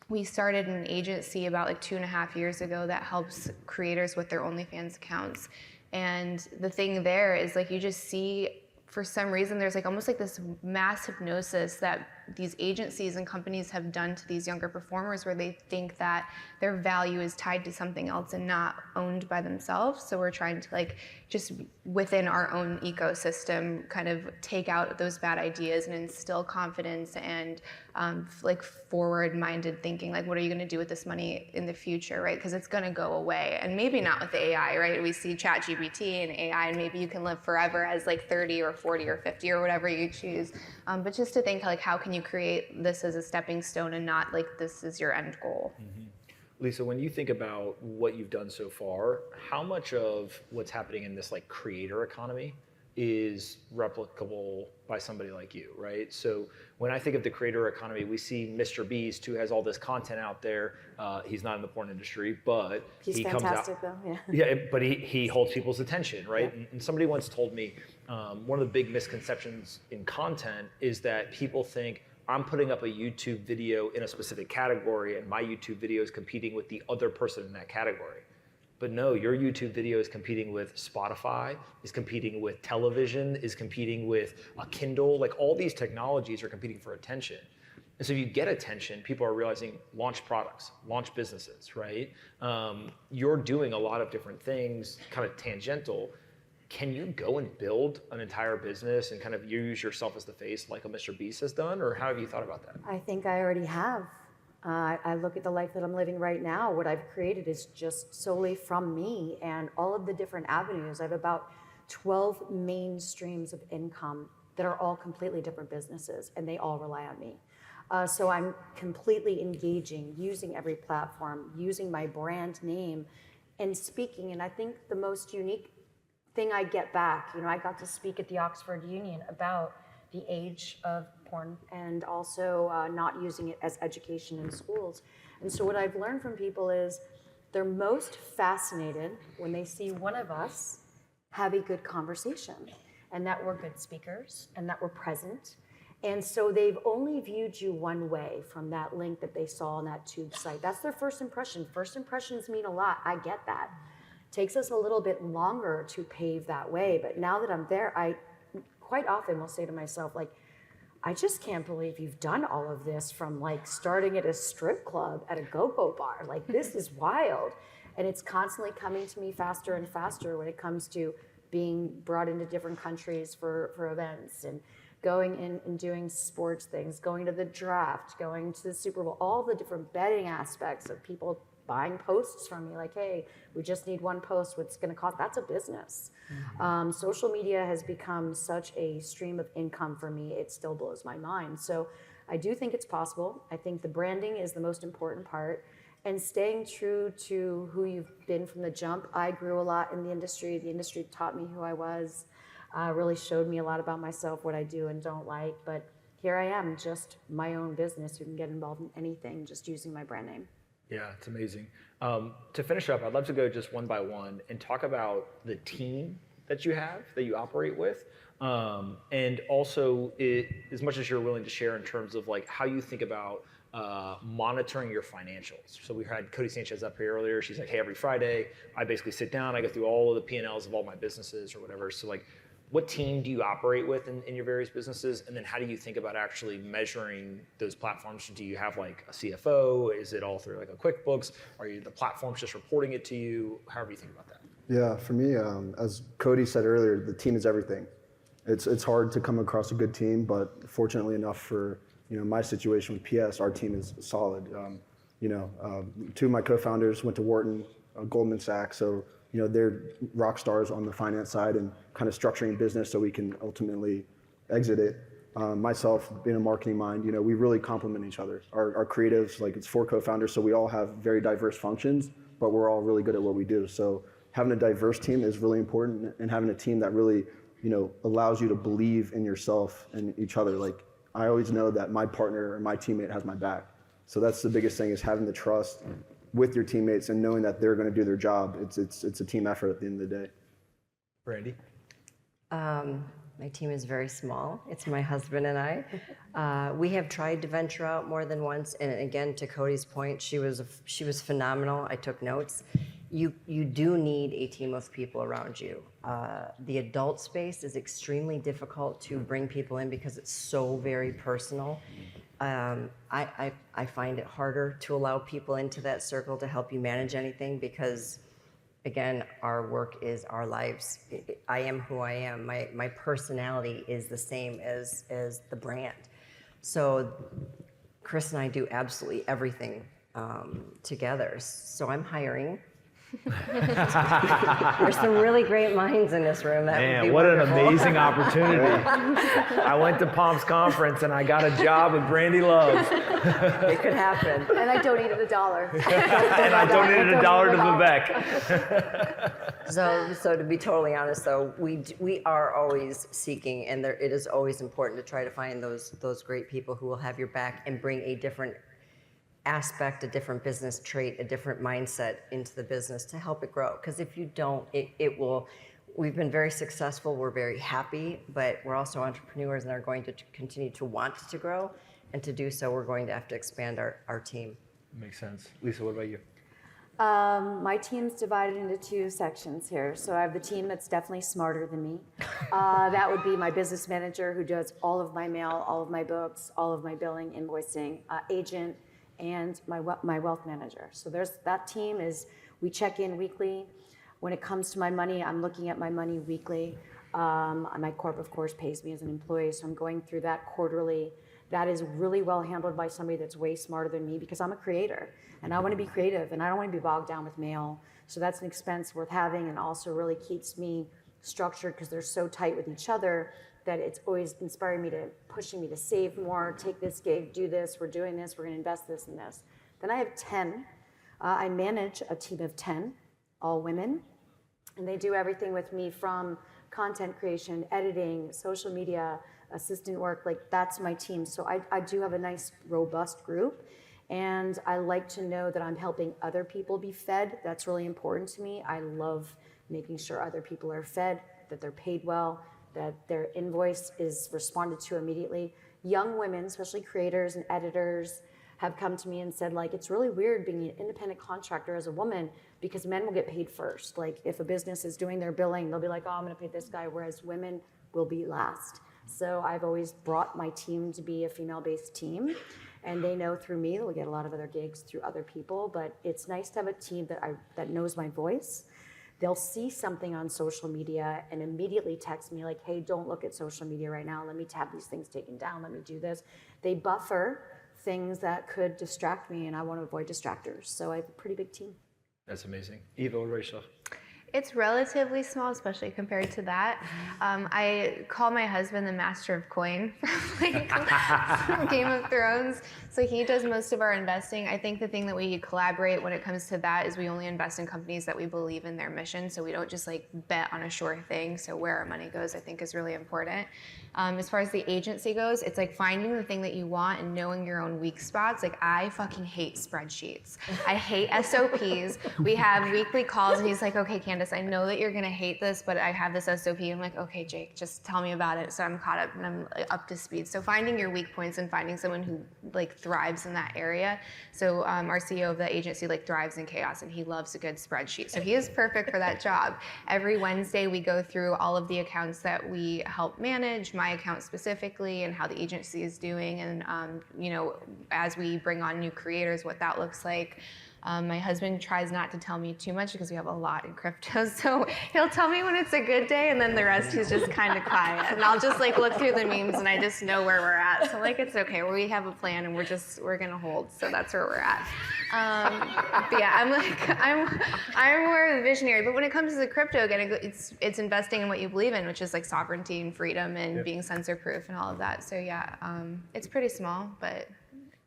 S6: We started an agency about like 2.5 years ago that helps creators with their OnlyFans accounts. And the thing there is like, you just see, for some reason, there's like almost like this mass hypnosis that these agencies and companies have done to these younger performers, where they think that their value is tied to something else and not owned by themselves. So we're trying to like just within our own ecosystem kind of take out those bad ideas and instill confidence and like forward-minded thinking. Like, what are you going to do with this money in the future, right? Because it's going to go away, and maybe not with AI, right? We see ChatGPT and AI, and maybe you can live forever as like 30 or 40 or 50 or whatever you choose. But just to think like, how can you create this as a stepping stone and not like this is your end goal?
S2: Mm-hmm. Lisa, when you think about what you've done so far, how much of what's happening in this like creator economy is replicable by somebody like you, right? So when I think of the creator economy, we see Mr. Beast, who has all this content out there. He's not in the porn industry, but he comes out.
S7: He's fantastic though, yeah.
S2: Yeah, but he holds people's attention, right? Yeah. And somebody once told me, one of the big misconceptions in content is that people think, I'm putting up a YouTube video in a specific category and my YouTube video is competing with the other person in that category. But no, your YouTube video is competing with Spotify, is competing with television, is competing with a Kindle. Like, all these technologies are competing for attention. And so if you get attention, people are realizing, launch products, launch businesses, right? You're doing a lot of different things, kind of tangential. Can you go and build an entire business and kind of use yourself as the face like a Mr. Beast has done? Or how have you thought about that?
S7: I think I already have. I look at the life that I'm living right now. What I've created is just solely from me and all of the different avenues. I have about 12 main streams of income that are all completely different businesses, and they all rely on me. So I'm completely engaging, using every platform, using my brand name and speaking. And I think the most unique thing I get back, I got to speak at the Oxford Union about the age of porn and also not using it as education in schools. And so what I've learned from people is they're most fascinated when they see one of us have a good conversation and that we're good speakers and that we're present. And so they've only viewed you one way from that link that they saw on that tube site. That's their first impression. First impressions mean a lot. I get that. It takes us a little bit longer to pave that way. But now that I'm there, I quite often will say to myself, like, I just can't believe you've done all of this from like starting at a strip club at a go-go bar. Like, this is wild. And it's constantly coming to me faster and faster when it comes to being brought into different countries for events and going in and doing sports things, going to the draft, going to the Super Bowl, all the different betting aspects of people buying posts from me, like, hey, we just need one post, what's gonna cost? That's a business. Mm-hmm. Social media has become such a stream of income for me, it still blows my mind. So I do think it's possible. I think the branding is the most important part, and staying true to who you've been from the jump. I grew a lot in the industry. The industry taught me who I was, really showed me a lot about myself, what I do and don't like, but here I am, just my own business who can get involved in anything, just using my brand name.
S2: Yeah, it's amazing. To finish up, I'd love to go just one by one and talk about the team that you have, that you operate with, and also as much as you're willing to share in terms of like how you think about monitoring your financials. So we had Cody Sanchez up here earlier. She's like, hey, every Friday, I basically sit down, I go through all of the P&Ls of all my businesses or whatever. So like, what team do you operate with in your various businesses? And then how do you think about actually measuring those platforms? Do you have like a CFO? Is it all through like a QuickBooks? Are you the platforms just reporting it to you? However you think about that.
S3: Yeah, for me, as Cody said earlier, the team is everything. It's hard to come across a good team, but fortunately enough for my situation with PS, our team is solid. Two of my co-founders went to Wharton, Goldman Sachs, so they're rock stars on the finance side and kind of structuring business so we can ultimately exit it. Myself, being a marketing mind, we really complement each other. Our creatives, like it's 4 co-founders, so we all have very diverse functions, but we're all really good at what we do. So having a diverse team is really important, and having a team that really, allows you to believe in yourself and each other. Like I always know that my partner or my teammate has my back. So that's the biggest thing, is having the trust with your teammates and knowing that they're going to do their job. It's a team effort at the end of the day.
S2: Brandi?
S4: My team is very small. It's my husband and I. We have tried to venture out more than once, and again, to Cody's point, she was phenomenal. I took notes. You do need a team of people around you. The adult space is extremely difficult to bring people in because it's so very personal. I find it harder to allow people into that circle to help you manage anything because, again, our work is our lives. I am who I am. My personality is the same as the brand. So Chris and I do absolutely everything together. So I'm hiring. There's some really great minds in this room. That would be
S2: what
S4: wonderful.
S2: an amazing opportunity. I went to Pomp's conference and I got a job with Brandi Love.
S4: It could happen.
S7: And I donated $1.
S2: And I donated $1 to Vivek.
S4: So to be totally honest, though, we are always seeking, and it is always important to try to find those great people who will have your back and bring a different aspect, a different business trait, a different mindset into the business to help it grow. Because if you don't, it will. We've been very successful. We're very happy, but we're also entrepreneurs and are going to continue to want to grow. And to do so, we're going to have to expand our team.
S2: Makes sense. Lisa, what about you?
S7: My team's divided into 2 sections here. So I have the team that's definitely smarter than me. That would be my business manager, who does all of my mail, all of my books, all of my billing, invoicing, agent, and my wealth manager. So that team we check in weekly. When it comes to my money, I'm looking at my money weekly. My corp, of course, pays me as an employee, so I'm going through that quarterly. That is really well handled by somebody that's way smarter than me, because I'm a creator and I want to be creative and I don't want to be bogged down with mail. So that's an expense worth having, and also really keeps me structured because they're so tight with each other that it's always inspiring me pushing me to save more, take this gig, do this, we're doing this, we're going to invest this and this. Then I have 10. I manage a team of 10, all women, and they do everything with me from content creation, editing, social media, assistant work. Like, that's my team. So I do have a nice, robust group, and I like to know that I'm helping other people be fed. That's really important to me. I love making sure other people are fed, that they're paid well, that their invoice is responded to immediately. Young women, especially creators and editors, have come to me and said, like, it's really weird being an independent contractor as a woman because men will get paid first. Like, if a business is doing their billing, they'll be like, oh, I'm gonna pay this guy, whereas women will be last. So I've always brought my team to be a female-based team, and they know through me, they'll get a lot of other gigs through other people, but it's nice to have a team that knows my voice. They'll see something on social media and immediately text me like, hey, don't look at social media right now. Let me have these things taken down. Let me do this. They buffer things that could distract me, and I want to avoid distractors. So I have a pretty big team.
S2: That's amazing. Eva, what about yourself?
S6: It's relatively small, especially compared to that. I call my husband the master of coin from Game of Thrones. So he does most of our investing. I think the thing that we collaborate when it comes to that is we only invest in companies that we believe in their mission. So we don't just like bet on a sure thing. So where our money goes, I think, is really important. As far as the agency goes, it's like finding the thing that you want and knowing your own weak spots. Like, I fucking hate spreadsheets. I hate SOPs. We have weekly calls and he's like, okay, Candace, I know that you're gonna hate this, but I have this SOP. I'm like, okay, Jake, just tell me about it. So I'm caught up and I'm up to speed. So finding your weak points and finding someone who like thrives in that area. So our CEO of the agency like thrives in chaos and he loves a good spreadsheet. So he is perfect for that job. Every Wednesday we go through all of the accounts that we help manage, my account specifically, and how the agency is doing, and you know, as we bring on new creators, what that looks like. My husband tries not to tell me too much because we have a lot in crypto. So he'll tell me when it's a good day, and then the rest he's just kind of quiet. And I'll just like look through the memes, and I just know where we're at. So like it's okay. We have a plan, and we're gonna hold. So that's where we're at. But yeah, I'm more of the visionary. But when it comes to the crypto, again, it's investing in what you believe in, which is like sovereignty and freedom and being censor proof and all of that. So yeah, it's pretty small, but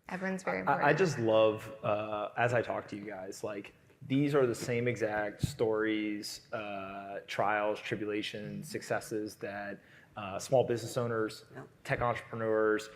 S6: everyone's very important.
S2: I just love, as I talk to you guys, like these are the same exact stories, trials, tribulations, successes that small business owners, tech entrepreneurs,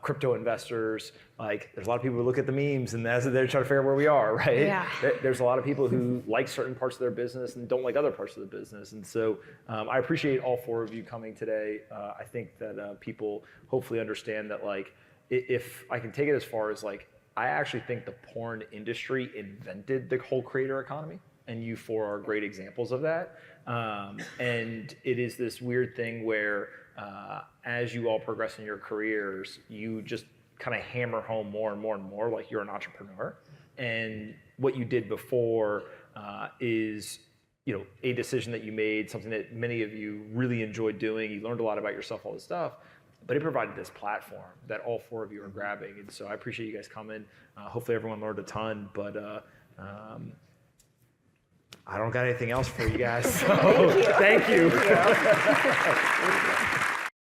S2: crypto investors, like there's a lot of people who look at the memes and as they're trying to figure out where we are, right?
S6: Yeah.
S2: There's a lot of people who like certain parts of their business and don't like other parts of the business. And so I appreciate all four of you coming today. I think that people hopefully understand that like, if I can take it as far as like, I actually think the porn industry invented the whole creator economy, and you four are great examples of that. And it is this weird thing where as you all progress in your careers, you just kind of hammer home more and more and more like you're an entrepreneur. And what you did before is, you know, a decision that you made, something that many of you really enjoyed doing. You learned a lot about yourself, all this stuff. But it provided this platform that all four of you are grabbing. And so I appreciate you guys coming. Hopefully everyone learned a ton, but I don't got anything else for you guys. So thank you.